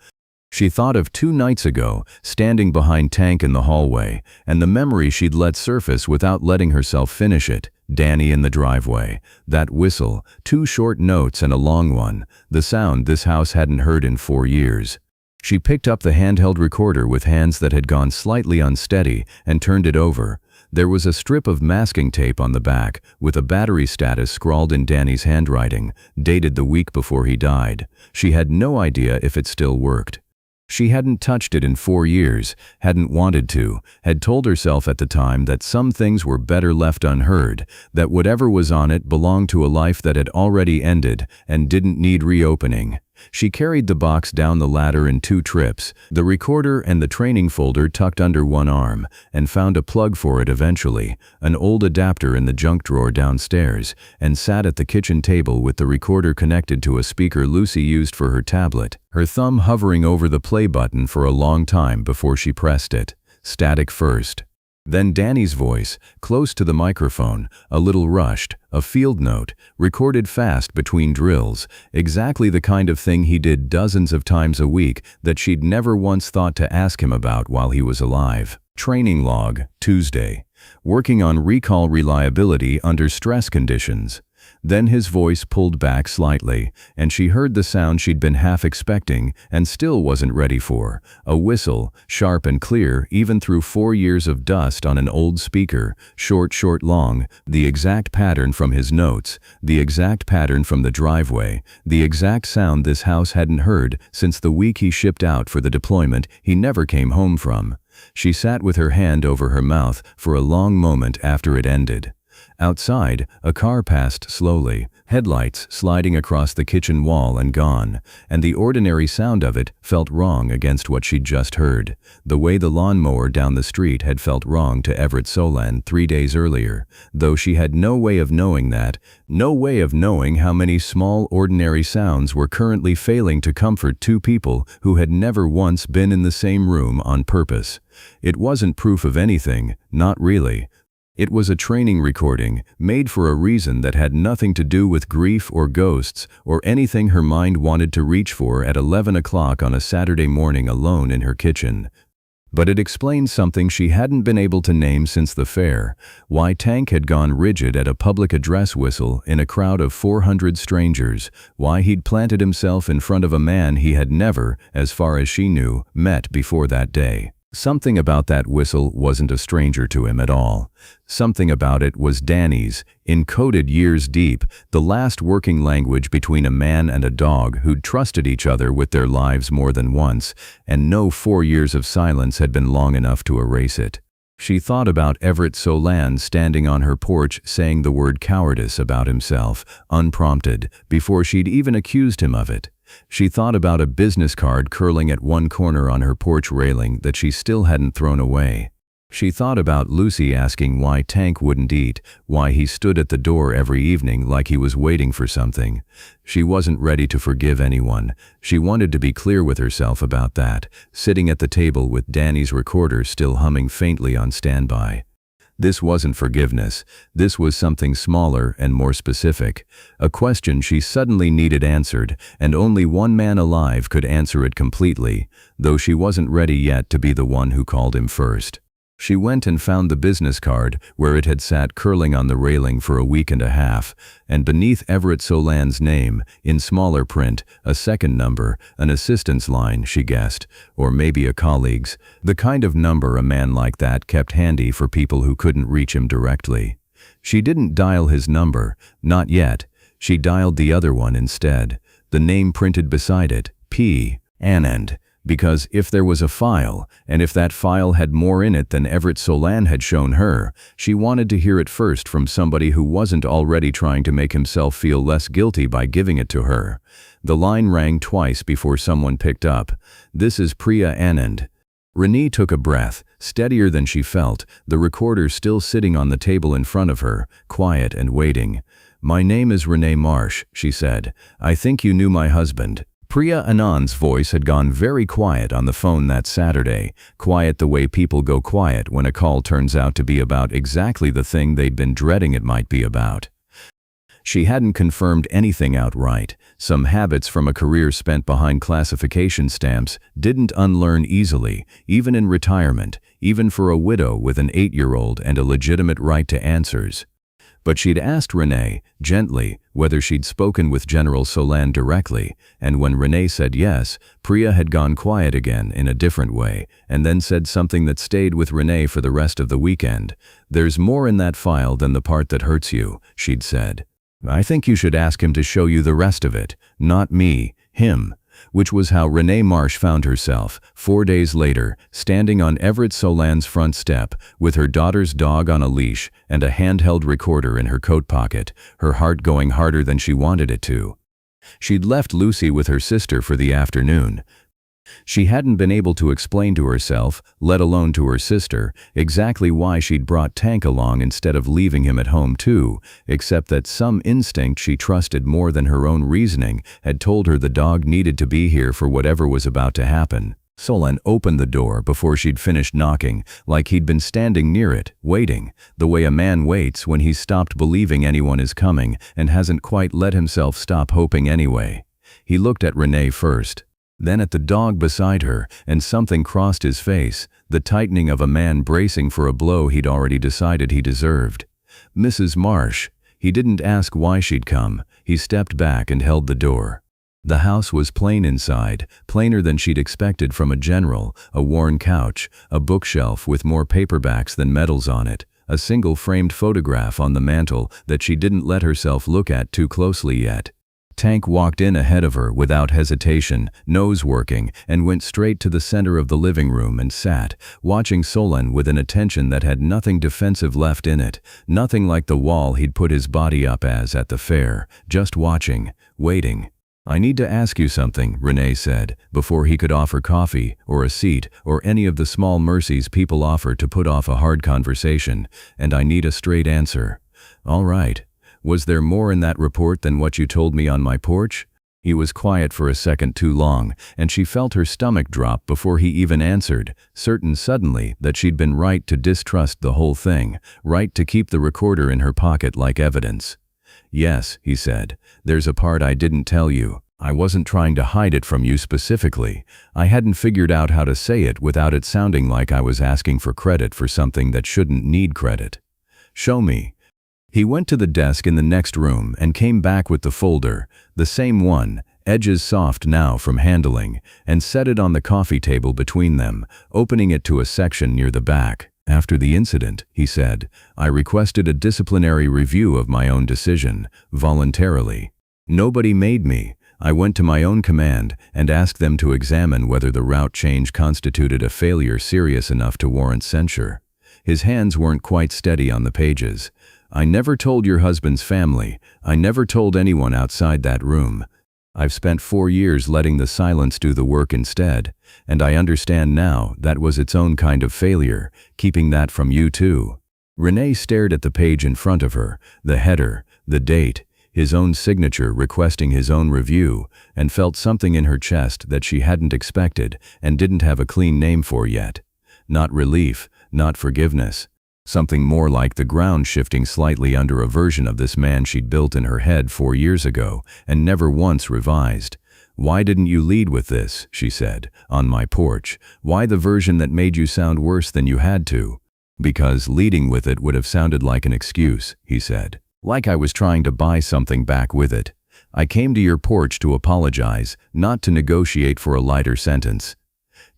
She thought of 2 nights ago, standing behind Tank in the hallway, and the memory she'd let surface without letting herself finish it. Danny in the driveway. That whistle, 2 short notes and a long one. The sound this house hadn't heard in 4 years. She picked up the handheld recorder with hands that had gone slightly unsteady and turned it over. There was a strip of masking tape on the back, with a battery status scrawled in Danny's handwriting, dated the week before he died. She had no idea if it still worked. She hadn't touched it in 4 years, hadn't wanted to, had told herself at the time that some things were better left unheard, that whatever was on it belonged to a life that had already ended and didn't need reopening. She carried the box down the ladder in 2 trips, the recorder and the training folder tucked under one arm, and found a plug for it eventually, an old adapter in the junk drawer downstairs, and sat at the kitchen table with the recorder connected to a speaker Lucy used for her tablet, her thumb hovering over the play button for a long time before she pressed it. Static first. Then Danny's voice, close to the microphone, a little rushed, a field note, recorded fast between drills, exactly the kind of thing he did dozens of times a week that she'd never once thought to ask him about while he was alive. Training log, Tuesday. Working on recall reliability under stress conditions. Then his voice pulled back slightly, and she heard the sound she'd been half expecting and still wasn't ready for. A whistle, sharp and clear even through 4 years of dust on an old speaker, short, long, the exact pattern from his notes, the exact pattern from the driveway, the exact sound this house hadn't heard since the week he shipped out for the deployment he never came home from. She sat with her hand over her mouth for a long moment after it ended. Outside, a car passed slowly, headlights sliding across the kitchen wall and gone, and the ordinary sound of it felt wrong against what she'd just heard, the way the lawnmower down the street had felt wrong to Everett Solan 3 days earlier, though she had no way of knowing that, no way of knowing how many small ordinary sounds were currently failing to comfort 2 people who had never once been in the same room on purpose. It wasn't proof of anything, not really. It was a training recording, made for a reason that had nothing to do with grief or ghosts or anything her mind wanted to reach for at 11 o'clock on a Saturday morning alone in her kitchen. But it explained something she hadn't been able to name since the fair, why Tank had gone rigid at a public address whistle in a crowd of 400 strangers, why he'd planted himself in front of a man he had never, as far as she knew, met before that day. Something about that whistle wasn't a stranger to him at all. Something about it was Danny's, encoded years deep, the last working language between a man and a dog who'd trusted each other with their lives more than once, and no 4 years of silence had been long enough to erase it. She thought about Everett Solan standing on her porch saying the word cowardice about himself, unprompted, before she'd even accused him of it. She thought about a business card curling at one corner on her porch railing that she still hadn't thrown away. She thought about Lucy asking why Tank wouldn't eat, why he stood at the door every evening like he was waiting for something. She wasn't ready to forgive anyone. She wanted to be clear with herself about that, sitting at the table with Danny's recorder still humming faintly on standby. This wasn't forgiveness. This was something smaller and more specific. A question she suddenly needed answered, and only one man alive could answer it completely, though she wasn't ready yet to be the one who called him first. She went and found the business card, where it had sat curling on the railing for a week and a half, and beneath Everett Solan's name, in smaller print, a second number, an assistant's line, she guessed, or maybe a colleague's, the kind of number a man like that kept handy for people who couldn't reach him directly. She didn't dial his number, not yet. She dialed the other one instead, the name printed beside it, P. Anand. Because if there was a file, and if that file had more in it than Everett Solan had shown her, she wanted to hear it first from somebody who wasn't already trying to make himself feel less guilty by giving it to her. The line rang twice before someone picked up. "This is Priya Anand." Renee took a breath, steadier than she felt, the recorder still sitting on the table in front of her, quiet and waiting. "My name is Renee Marsh," she said. "I think you knew my husband." Priya Anand's voice had gone very quiet on the phone that Saturday, quiet the way people go quiet when a call turns out to be about exactly the thing they'd been dreading it might be about. She hadn't confirmed anything outright. Some habits from a career spent behind classification stamps didn't unlearn easily, even in retirement, even for a widow with an 8-year-old and a legitimate right to answers. But she'd asked Renee, gently, whether she'd spoken with General Solan directly, and when Renee said yes, Priya had gone quiet again in a different way, and then said something that stayed with Renee for the rest of the weekend. "There's more in that file than the part that hurts you," she'd said. "I think you should ask him to show you the rest of it, not me, him." Which was how Renee Marsh found herself, 4 days later, standing on Everett Solan's front step, with her daughter's dog on a leash and a handheld recorder in her coat pocket, her heart going harder than she wanted it to. She'd left Lucy with her sister for the afternoon. She hadn't been able to explain to herself, let alone to her sister, exactly why she'd brought Tank along instead of leaving him at home too, except that some instinct she trusted more than her own reasoning had told her the dog needed to be here for whatever was about to happen. Solan opened the door before she'd finished knocking, like he'd been standing near it, waiting, the way a man waits when he's stopped believing anyone is coming and hasn't quite let himself stop hoping anyway. He looked at Renee first, then at the dog beside her, and something crossed his face, the tightening of a man bracing for a blow he'd already decided he deserved. "Mrs. Marsh." He didn't ask why she'd come. He stepped back and held the door. The house was plain inside, plainer than she'd expected from a general, a worn couch, a bookshelf with more paperbacks than medals on it, a single framed photograph on the mantel that she didn't let herself look at too closely yet. Tank walked in ahead of her without hesitation, nose working, and went straight to the center of the living room and sat, watching Solan with an attention that had nothing defensive left in it, nothing like the wall he'd put his body up as at the fair, just watching, waiting. "I need to ask you something," Renee said, before he could offer coffee, or a seat, or any of the small mercies people offer to put off a hard conversation, "and I need a straight answer." "All right. Was there more in that report than what you told me on my porch?" He was quiet for a second too long, and she felt her stomach drop before he even answered, certain suddenly that she'd been right to distrust the whole thing, right to keep the recorder in her pocket like evidence. "Yes," he said, "there's a part I didn't tell you. I wasn't trying to hide it from you specifically. I hadn't figured out how to say it without it sounding like I was asking for credit for something that shouldn't need credit." "Show me." He went to the desk in the next room and came back with the folder, the same one, edges soft now from handling, and set it on the coffee table between them, opening it to a section near the back. "After the incident," he said, "I requested a disciplinary review of my own decision, voluntarily. Nobody made me. I went to my own command and asked them to examine whether the route change constituted a failure serious enough to warrant censure." His hands weren't quite steady on the pages. "I never told your husband's family. I never told anyone outside that room. I've spent 4 years letting the silence do the work instead, and I understand now that was its own kind of failure, keeping that from you too." Renee stared at the page in front of her, the header, the date, his own signature requesting his own review, and felt something in her chest that she hadn't expected and didn't have a clean name for yet. Not relief, not forgiveness. Something more like the ground shifting slightly under a version of this man she'd built in her head 4 years ago and never once revised. "Why didn't you lead with this?" she said, "on my porch. Why the version that made you sound worse than you had to?" "Because leading with it would have sounded like an excuse," he said. "Like I was trying to buy something back with it. I came to your porch to apologize, not to negotiate for a lighter sentence."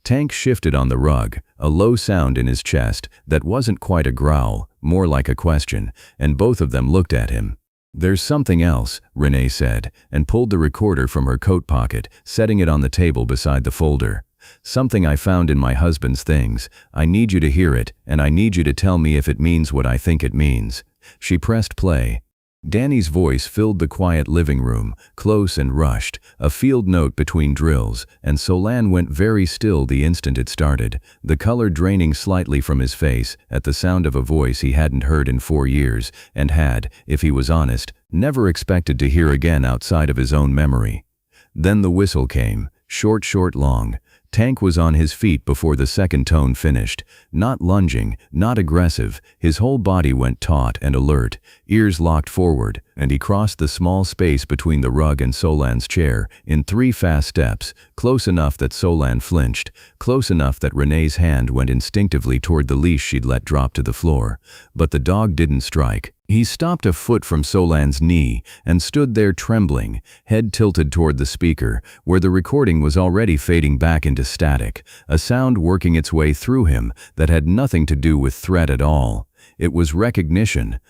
Tank shifted on the rug, a low sound in his chest that wasn't quite a growl, more like a question, and both of them looked at him. "There's something else," Renee said, and pulled the recorder from her coat pocket, setting it on the table beside the folder. "Something I found in my husband's things. I need you to hear it, and I need you to tell me if it means what I think it means." She pressed play. Danny's voice filled the quiet living room, close and rushed, a field note between drills, and Solan went very still the instant it started, the color draining slightly from his face at the sound of a voice he hadn't heard in 4 years and had, if he was honest, never expected to hear again outside of his own memory. Then the whistle came, short, long. Tank was on his feet before the second tone finished, not lunging, not aggressive. His whole body went taut and alert, ears locked forward, and he crossed the small space between the rug and Solan's chair in 3 fast steps, close enough that Solan flinched, close enough that Renee's hand went instinctively toward the leash she'd let drop to the floor. But the dog didn't strike. He stopped a foot from Solan's knee and stood there trembling, head tilted toward the speaker, where the recording was already fading back into static, a sound working its way through him that had nothing to do with threat at all. It was recognition.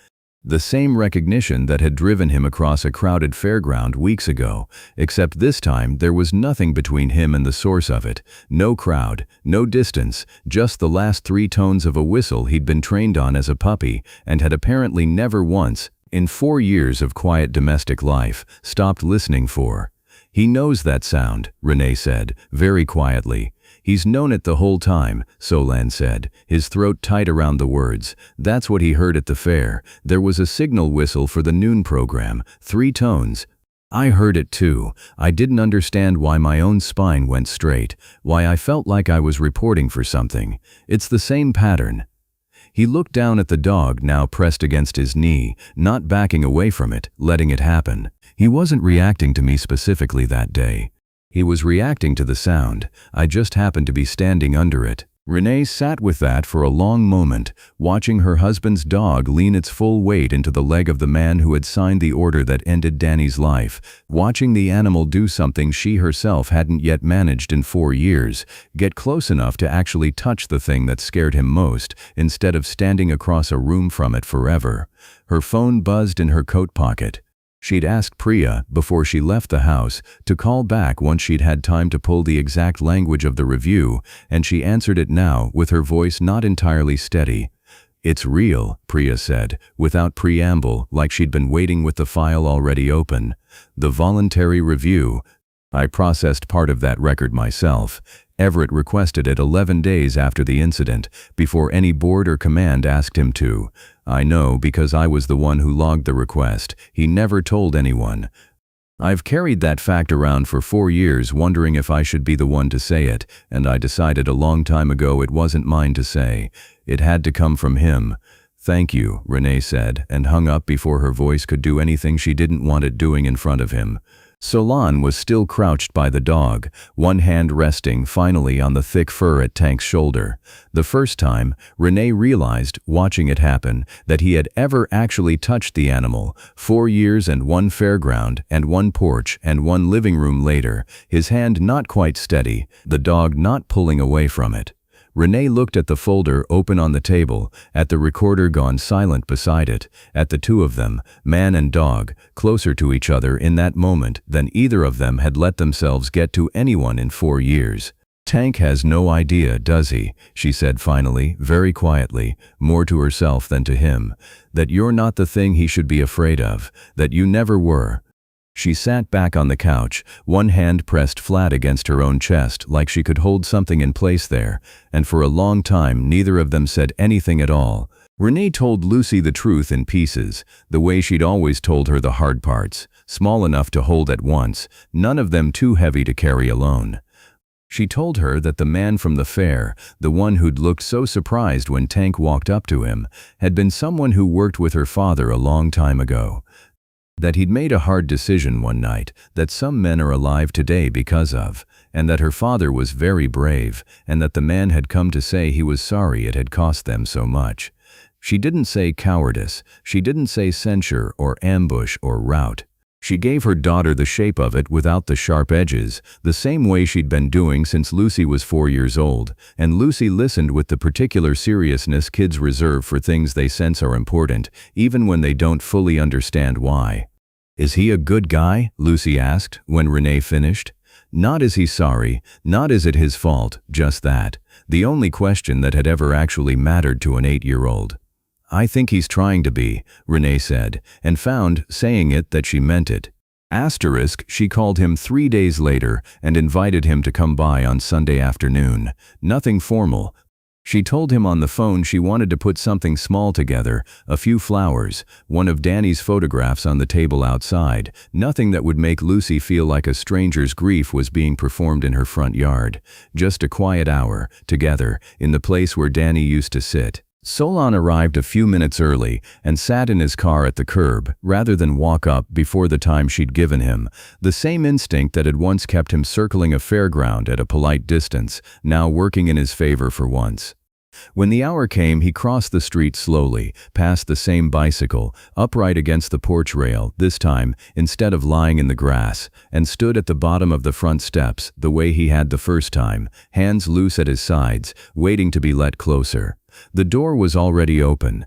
The same recognition that had driven him across a crowded fairground weeks ago, except this time there was nothing between him and the source of it. No crowd, no distance, just the last 3 tones of a whistle he'd been trained on as a puppy and had apparently never once, in 4 years of quiet domestic life, stopped listening for. "He knows that sound," Renee said, very quietly. "He's known it the whole time," Solan said, his throat tight around the words. "That's what he heard at the fair. There was a signal whistle for the noon program, 3 tones. I heard it too. I didn't understand why my own spine went straight, why I felt like I was reporting for something. It's the same pattern." He looked down at the dog now pressed against his knee, not backing away from it, letting it happen. He wasn't reacting to me specifically that day. He was reacting to the sound. I just happened to be standing under it. Renee sat with that for a long moment, watching her husband's dog lean its full weight into the leg of the man who had signed the order that ended Danny's life, watching the animal do something she herself hadn't yet managed in 4 years, get close enough to actually touch the thing that scared him most, instead of standing across a room from it forever. Her phone buzzed in her coat pocket. She'd asked Priya, before she left the house, to call back once she'd had time to pull the exact language of the review, and she answered it now with her voice not entirely steady. "It's real," Priya said, without preamble, like she'd been waiting with the file already open. "The voluntary review. I processed part of that record myself. Everett requested it 11 days after the incident, before any board or command asked him to. I know because I was the one who logged the request. He never told anyone. I've carried that fact around for 4 years, wondering if I should be the one to say it, and I decided a long time ago it wasn't mine to say. It had to come from him." "Thank you," Renee said, and hung up before her voice could do anything she didn't want it doing in front of him. Solan was still crouched by the dog, one hand resting finally on the thick fur at Tank's shoulder. The first time, Renee realized, watching it happen, that he had ever actually touched the animal. 4 years and 1 fairground and 1 porch and 1 living room later, his hand not quite steady, the dog not pulling away from it. Renee looked at the folder open on the table, at the recorder gone silent beside it, at the 2 of them, man and dog, closer to each other in that moment than either of them had let themselves get to anyone in 4 years. "Tank has no idea, does he?" she said finally, very quietly, more to herself than to him. "That you're not the thing he should be afraid of, that you never were." She sat back on the couch, one hand pressed flat against her own chest like she could hold something in place there, and for a long time neither of them said anything at all. Renee told Lucy the truth in pieces, the way she'd always told her the hard parts, small enough to hold at once, none of them too heavy to carry alone. She told her that the man from the fair, the one who'd looked so surprised when Tank walked up to him, had been someone who worked with her father a long time ago. That he'd made a hard decision one night that some men are alive today because of, and that her father was very brave, and that the man had come to say he was sorry it had cost them so much. She didn't say cowardice, she didn't say censure or ambush or rout. She gave her daughter the shape of it without the sharp edges, the same way she'd been doing since Lucy was 4 years old, and Lucy listened with the particular seriousness kids reserve for things they sense are important, even when they don't fully understand why. "Is he a good guy?" Lucy asked when Renee finished. Not is he sorry, not is it his fault, just that. The only question that had ever actually mattered to an 8-year-old. "I think he's trying to be," Renee said, and found, saying it, that she meant it. Asterisk, she called him 3 days later and invited him to come by on Sunday afternoon. Nothing formal. She told him on the phone she wanted to put something small together, a few flowers, one of Danny's photographs on the table outside, nothing that would make Lucy feel like a stranger's grief was being performed in her front yard. Just a quiet hour, together, in the place where Danny used to sit. Solan arrived a few minutes early and sat in his car at the curb, rather than walk up before the time she'd given him. The same instinct that had once kept him circling a fairground at a polite distance, now working in his favor for once. When the hour came, he crossed the street slowly, past the same bicycle, upright against the porch rail, this time, instead of lying in the grass, and stood at the bottom of the front steps, the way he had the first time, hands loose at his sides, waiting to be let closer. The door was already open.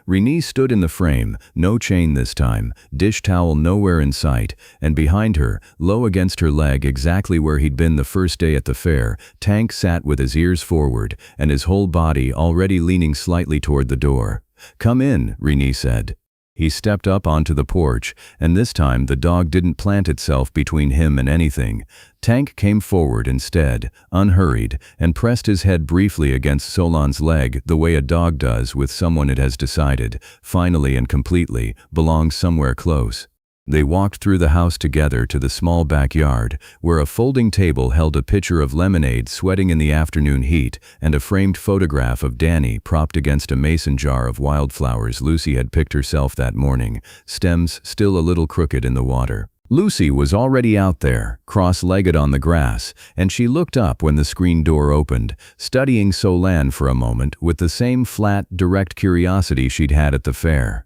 Renee stood in the frame, no chain this time, dish towel nowhere in sight, and behind her, low against her leg exactly where he'd been the first day at the fair, Tank sat with his ears forward, and his whole body already leaning slightly toward the door. "Come in," Renee said. He stepped up onto the porch, and this time the dog didn't plant itself between him and anything. Tank came forward instead, unhurried, and pressed his head briefly against Solan's leg the way a dog does with someone it has decided, finally and completely, belongs somewhere close. They walked through the house together to the small backyard, where a folding table held a pitcher of lemonade sweating in the afternoon heat and a framed photograph of Danny propped against a mason jar of wildflowers Lucy had picked herself that morning, stems still a little crooked in the water. Lucy was already out there, cross-legged on the grass, and she looked up when the screen door opened, studying Solan for a moment with the same flat, direct curiosity she'd had at the fair.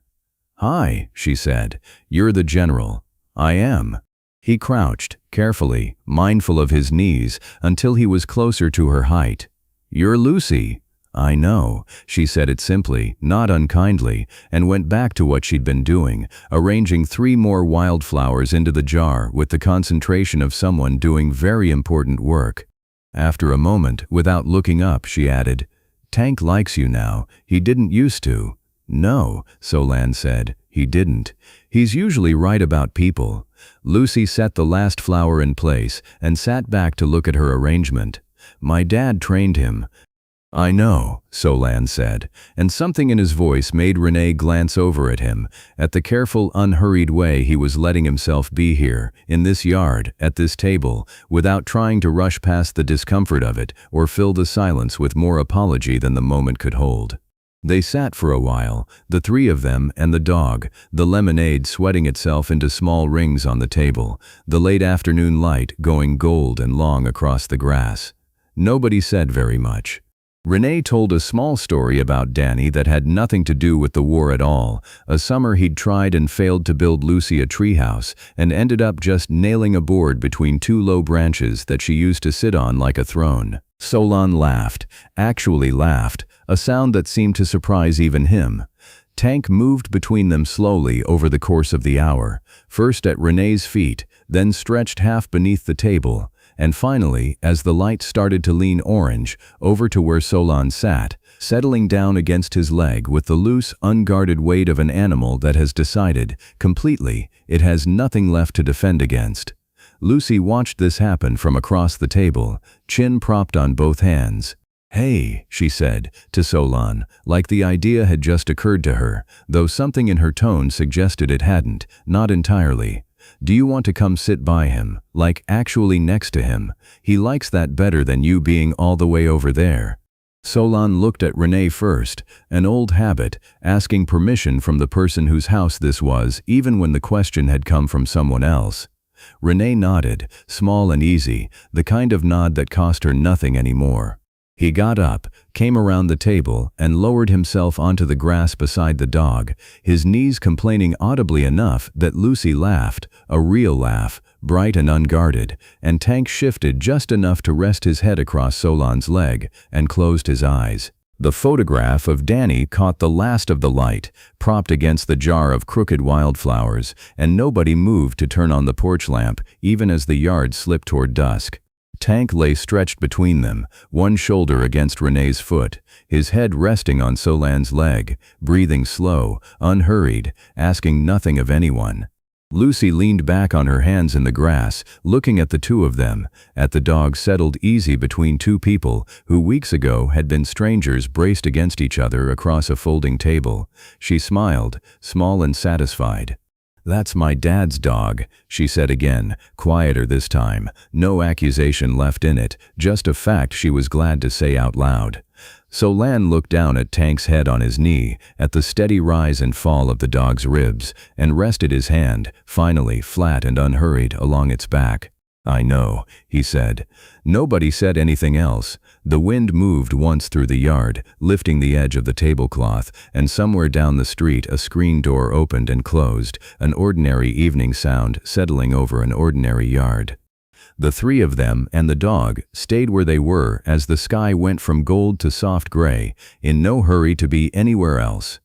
"Hi," she said. "You're the general." "I am." He crouched, carefully, mindful of his knees, until he was closer to her height. "You're Lucy." "I know," she said it simply, not unkindly, and went back to what she'd been doing, arranging 3 more wildflowers into the jar with the concentration of someone doing very important work. After a moment, without looking up, she added, "Tank likes you now. He didn't used to." "No," Solan said, "he didn't. He's usually right about people." Lucy set the last flower in place and sat back to look at her arrangement. "My dad trained him." "I know," Solan said, and something in his voice made Renee glance over at him, at the careful, unhurried way he was letting himself be here, in this yard, at this table, without trying to rush past the discomfort of it or fill the silence with more apology than the moment could hold. They sat for a while, the 3 of them and the dog, the lemonade sweating itself into small rings on the table, the late afternoon light going gold and long across the grass. Nobody said very much. Renee told a small story about Danny that had nothing to do with the war at all, a summer he'd tried and failed to build Lucy a treehouse and ended up just nailing a board between 2 low branches that she used to sit on like a throne. Solan laughed, actually laughed, a sound that seemed to surprise even him. Tank moved between them slowly over the course of the hour, first at Renee's feet, then stretched half beneath the table, and finally, as the light started to lean orange, over to where Solan sat, settling down against his leg with the loose, unguarded weight of an animal that has decided, completely, it has nothing left to defend against. Lucy watched this happen from across the table, chin propped on both hands. "Hey," she said, to Solan, like the idea had just occurred to her, though something in her tone suggested it hadn't, not entirely. "Do you want to come sit by him, like actually next to him? He likes that better than you being all the way over there." Solan looked at Renee first, an old habit, asking permission from the person whose house this was, even when the question had come from someone else. Renee nodded, small and easy, the kind of nod that cost her nothing anymore. He got up, came around the table, and lowered himself onto the grass beside the dog, his knees complaining audibly enough that Lucy laughed, a real laugh, bright and unguarded, and Tank shifted just enough to rest his head across Solan's leg, and closed his eyes. The photograph of Danny caught the last of the light, propped against the jar of crooked wildflowers, and nobody moved to turn on the porch lamp, even as the yard slipped toward dusk. Tank lay stretched between them, one shoulder against Renee's foot, his head resting on Solan's leg, breathing slow, unhurried, asking nothing of anyone. Lucy leaned back on her hands in the grass, looking at the two of them, at the dog settled easy between two people who weeks ago had been strangers braced against each other across a folding table. She smiled, small and satisfied. "That's my dad's dog," she said again, quieter this time, no accusation left in it, just a fact she was glad to say out loud. Solan looked down at Tank's head on his knee, at the steady rise and fall of the dog's ribs, and rested his hand, finally flat and unhurried, along its back. "I know," he said. Nobody said anything else. The wind moved once through the yard, lifting the edge of the tablecloth, and somewhere down the street a screen door opened and closed, an ordinary evening sound settling over an ordinary yard. The three of them and the dog stayed where they were as the sky went from gold to soft gray, in no hurry to be anywhere else.